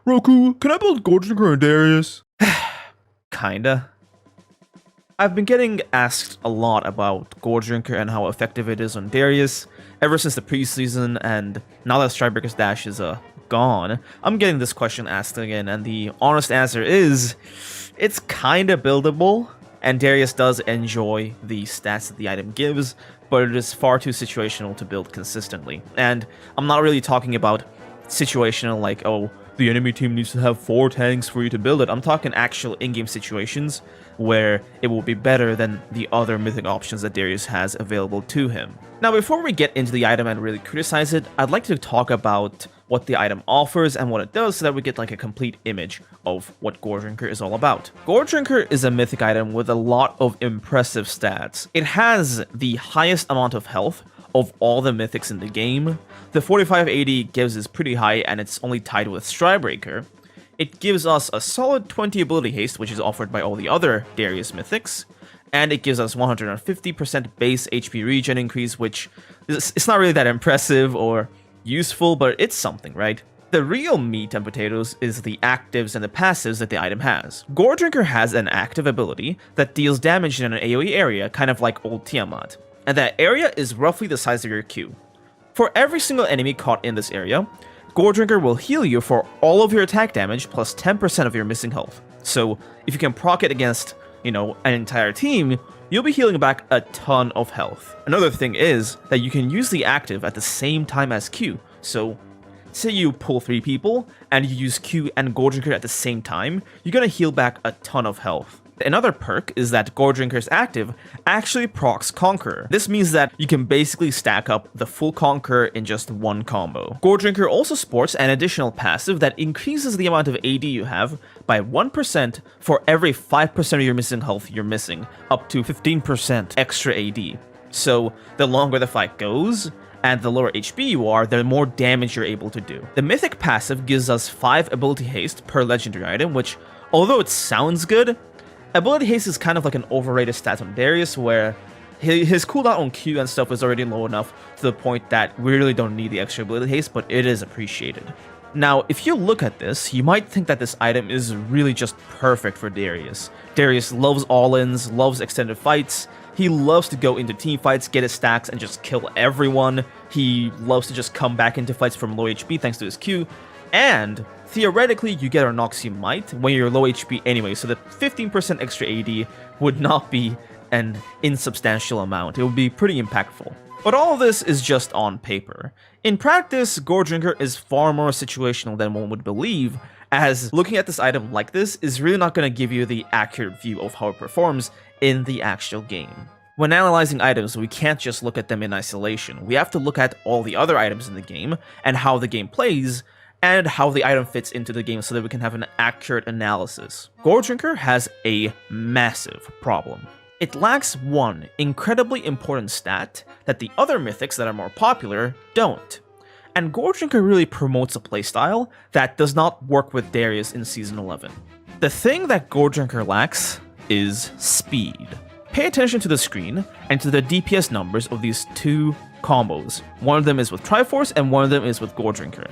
Roku, can I build Goredrinker and Darius? Kinda. I've been getting asked a lot about Goredrinker and how effective it is on Darius ever since the preseason, and now that Strikebreaker's Dash is gone, I'm getting this question asked again, and the honest answer is, it's kinda buildable, and Darius does enjoy the stats that the item gives, but it is far too situational to build consistently. And I'm not really talking about situational like, oh, the enemy team needs to have 4 tanks for you to build it. I'm talking actual in-game situations where it will be better than the other mythic options that Darius has available to him. Now, before we get into the item and really criticize it, I'd like to talk about what the item offers and what it does so that we get like a complete image of what Goredrinker is all about. Goredrinker is a mythic item with a lot of impressive stats. It has the highest amount of health of all the mythics in the game. The 45 AD gives is pretty high, and it's only tied with Strikebreaker. It gives us a solid 20 ability haste, which is offered by all the other Darius mythics, and it gives us 150% base HP regen increase, which it's not really that impressive or useful, but it's something, right? The real meat and potatoes is the actives and the passives that the item has. Goredrinker has an active ability that deals damage in an AoE area, kind of like old Tiamat, and that area is roughly the size of your Q. For every single enemy caught in this area, Goredrinker will heal you for all of your attack damage plus 10% of your missing health. So if you can proc it against, an entire team, you'll be healing back a ton of health. Another thing is that you can use the active at the same time as Q. So say you pull 3 people and you use Q and Goredrinker at the same time, you're gonna heal back a ton of health. Another perk is that Goredrinker's active actually procs Conqueror. This means that you can basically stack up the full Conqueror in just one combo. Goredrinker also sports an additional passive that increases the amount of AD you have by 1% for every 5% of your missing health you're missing, up to 15% extra AD. So the longer the fight goes, and the lower HP you are, the more damage you're able to do. The Mythic passive gives us 5 ability haste per legendary item, which, although it sounds good, ability haste is kind of like an overrated stat on Darius, where his cooldown on Q and stuff is already low enough to the point that we really don't need the extra ability haste, but it is appreciated. Now, if you look at this, you might think that this item is really just perfect for Darius. Darius loves all-ins, loves extended fights. He loves to go into team fights, get his stacks, and just kill everyone. He loves to just come back into fights from low HP thanks to his Q. And theoretically, you get Arnoxi Might when you're low HP anyway, so the 15% extra AD would not be an insubstantial amount. It would be pretty impactful. But all of this is just on paper. In practice, Goredrinker is far more situational than one would believe, as looking at this item like this is really not going to give you the accurate view of how it performs in the actual game. When analyzing items, we can't just look at them in isolation. We have to look at all the other items in the game, and how the game plays, and how the item fits into the game so that we can have an accurate analysis. Goredrinker has a massive problem. It lacks one incredibly important stat that the other mythics that are more popular don't. And Goredrinker really promotes a playstyle that does not work with Darius in Season 11. The thing that Goredrinker lacks is speed. Pay attention to the screen and to the DPS numbers of these 2 combos. One of them is with Triforce and one of them is with Goredrinker.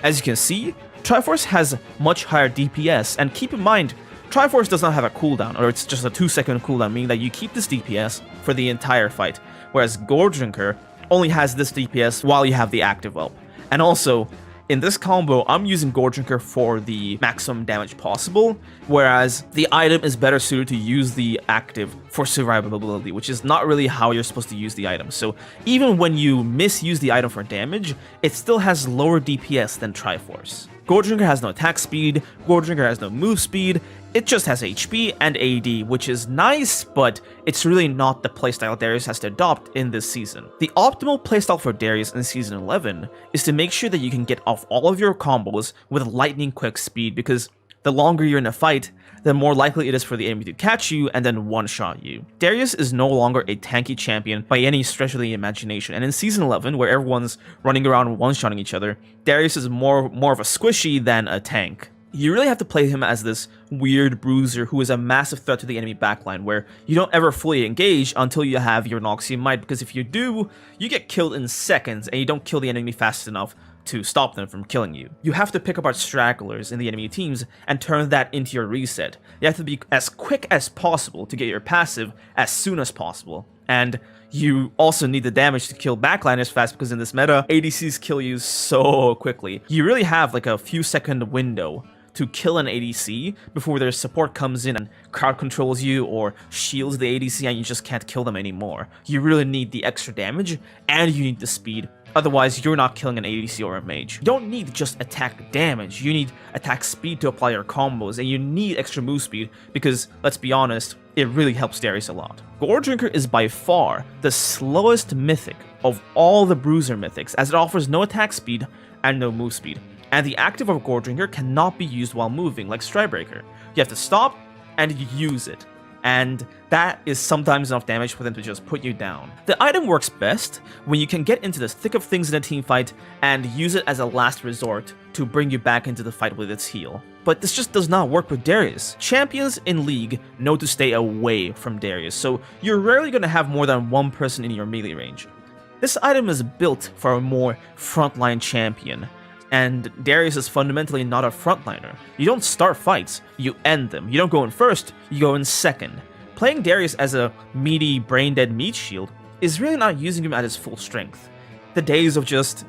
As you can see, Triforce has much higher DPS, and keep in mind, Triforce does not have a cooldown, or it's just a 2-second cooldown, meaning that you keep this DPS for the entire fight, whereas Goredrinker only has this DPS while you have the active up. And also, in this combo, I'm using Goredrinker for the maximum damage possible, whereas the item is better suited to use the active for survivability, which is not really how you're supposed to use the item. So even when you misuse the item for damage, it still has lower DPS than Triforce. Goredrinker has no attack speed, Goredrinker has no move speed, it just has HP and AD, which is nice, but it's really not the playstyle Darius has to adopt in this season. The optimal playstyle for Darius in Season 11 is to make sure that you can get off all of your combos with lightning quick speed, because the longer you're in a fight, the more likely it is for the enemy to catch you and then one-shot you. Darius is no longer a tanky champion by any stretch of the imagination, and in Season 11, where everyone's running around one-shotting each other, Darius is more of a squishy than a tank. You really have to play him as this weird bruiser who is a massive threat to the enemy backline, where you don't ever fully engage until you have your Noxian Might, because if you do, you get killed in seconds and you don't kill the enemy fast enough to stop them from killing you. You have to pick apart stragglers in the enemy teams and turn that into your reset. You have to be as quick as possible to get your passive as soon as possible. And you also need the damage to kill backliners fast, because in this meta, ADCs kill you so quickly. You really have like a few second window to kill an ADC before their support comes in and crowd controls you or shields the ADC and you just can't kill them anymore. You really need the extra damage and you need the speed. Otherwise, you're not killing an ADC or a mage. You don't need just attack damage, you need attack speed to apply your combos, and you need extra move speed because, let's be honest, it really helps Darius a lot. Goredrinker is by far the slowest mythic of all the bruiser mythics, as it offers no attack speed and no move speed. And the active of Goredrinker cannot be used while moving like Strybreaker. You have to stop and use it. And that is sometimes enough damage for them to just put you down. The item works best when you can get into the thick of things in a team fight and use it as a last resort to bring you back into the fight with its heal. But this just does not work with Darius. Champions in League know to stay away from Darius, so you're rarely going to have more than one person in your melee range. This item is built for a more frontline champion, and Darius is fundamentally not a frontliner. You don't start fights, you end them. You don't go in first, you go in second. Playing Darius as a meaty, brain-dead meat shield is really not using him at his full strength. The days of just,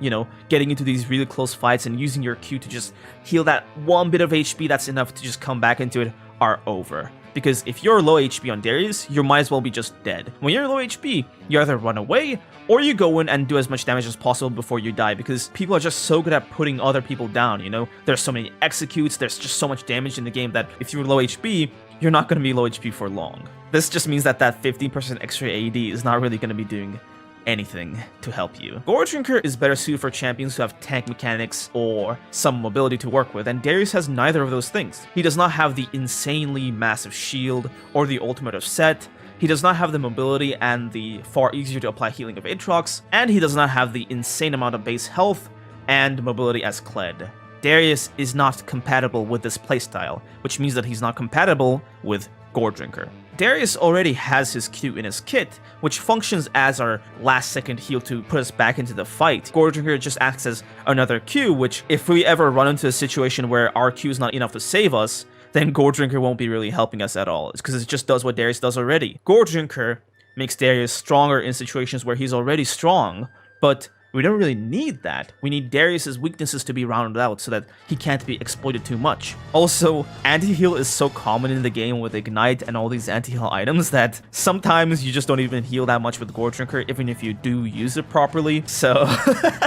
getting into these really close fights and using your Q to just heal that one bit of HP that's enough to just come back into it are over. Because if you're low HP on Darius, you might as well be just dead. When you're low HP, you either run away, or you go in and do as much damage as possible before you die, because people are just so good at putting other people down, There's so many executes, there's just so much damage in the game that if you're low HP, you're not going to be low HP for long. This just means that 15% extra AD is not really going to be doing anything to help you. Goredrinker is better suited for champions who have tank mechanics or some mobility to work with, and Darius has neither of those things. He does not have the insanely massive shield or the ultimate of set. He does not have the mobility and the far easier to apply healing of Aatrox, and he does not have the insane amount of base health and mobility as Kled. Darius is not compatible with this playstyle, which means that he's not compatible with Goredrinker. Darius already has his Q in his kit, which functions as our last second heal to put us back into the fight. Goredrinker just acts as another Q, which if we ever run into a situation where our Q is not enough to save us, then Goredrinker won't be really helping us at all. It's because it just does what Darius does already. Goredrinker makes Darius stronger in situations where he's already strong, but we don't really need that. We need Darius's weaknesses to be rounded out so that he can't be exploited too much. Also, anti-heal is so common in the game with Ignite and all these anti-heal items that sometimes you just don't even heal that much with Goredrinker, even if you do use it properly. So,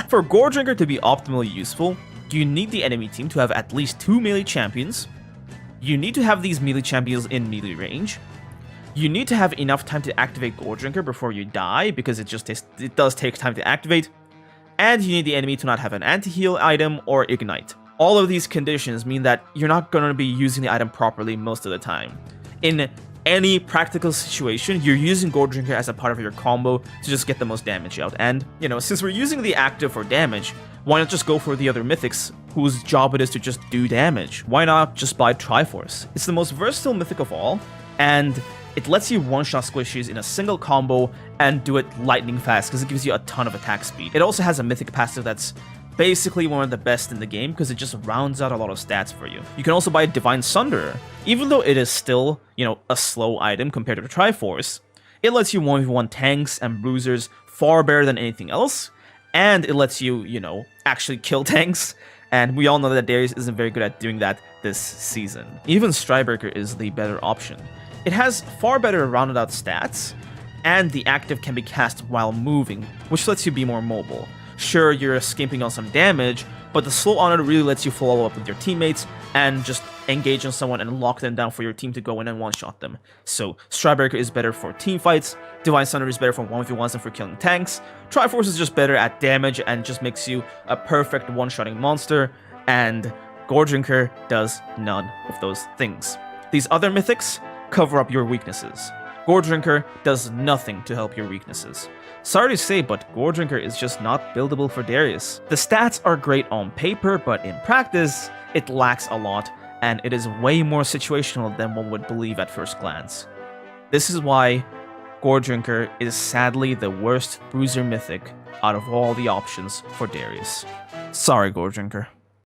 for Goredrinker to be optimally useful, you need the enemy team to have at least 2 melee champions. You need to have these melee champions in melee range. You need to have enough time to activate Goredrinker before you die, because it does take time to activate. And you need the enemy to not have an anti-heal item or ignite. All of these conditions mean that you're not going to be using the item properly most of the time. In any practical situation, you're using Goredrinker as a part of your combo to just get the most damage out. And, since we're using the active for damage, why not just go for the other mythics whose job it is to just do damage? Why not just buy Triforce? It's the most versatile mythic of all, and it lets you one-shot squishies in a single combo and do it lightning fast because it gives you a ton of attack speed. It also has a mythic passive that's basically one of the best in the game because it just rounds out a lot of stats for you. You can also buy Divine Sunderer. Even though it is still, a slow item compared to the Triforce, it lets you 1v1 tanks and bruisers far better than anything else, and it lets you, actually kill tanks. And we all know that Darius isn't very good at doing that this season. Even Strybreaker is the better option. It has far better rounded out stats, and the active can be cast while moving, which lets you be more mobile. Sure, you're skimping on some damage, but the slow on it really lets you follow up with your teammates and just engage on someone and lock them down for your team to go in and one-shot them. So, Strybreaker is better for team fights, Divine Sunderer is better for 1v1s and for killing tanks, Triforce is just better at damage and just makes you a perfect one-shotting monster, and Goredrinker does none of those things. These other mythics cover up your weaknesses. Goredrinker does nothing to help your weaknesses. Sorry to say, but Goredrinker is just not buildable for Darius. The stats are great on paper, but in practice, it lacks a lot, and it is way more situational than one would believe at first glance. This is why Goredrinker is sadly the worst bruiser mythic out of all the options for Darius. Sorry, Goredrinker.